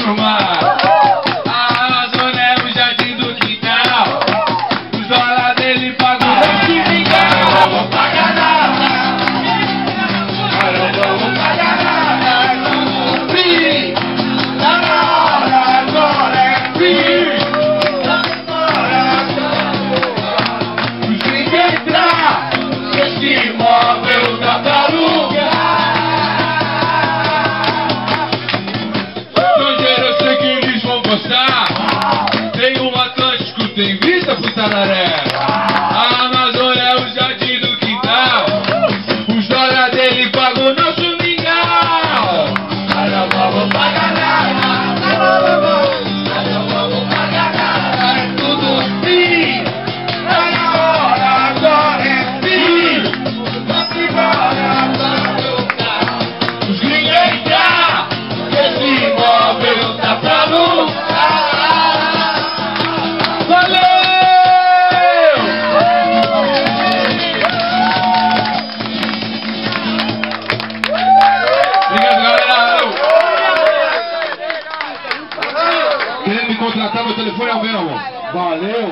turma. A Amazônia é o jardim do quintal. Os dólares dele pagam não se vingar. Não vou pagar nada. Não vou pagar nada. Tudo free. Tá na hora, agora é free. Tá na hora. Os gringos entrar. Esse imóvel dá pra alugar. Eu sei que eles vão gostar. Tem um Atlântico, tem vista pro Tararé. A Amazônia é o jardim do quintal. Os dólares dele pagam nosso mingau. Não vamos pagar nada. Não vamos pagar nada. É tudo free. Tá na hora, agora é free. Vamos embora pra lutar. Os gringos entrar. Esse imóvel dá pra lutar. Valeu! Obrigado, galera. Querendo me contratar, meu telefone é o mesmo. Valeu!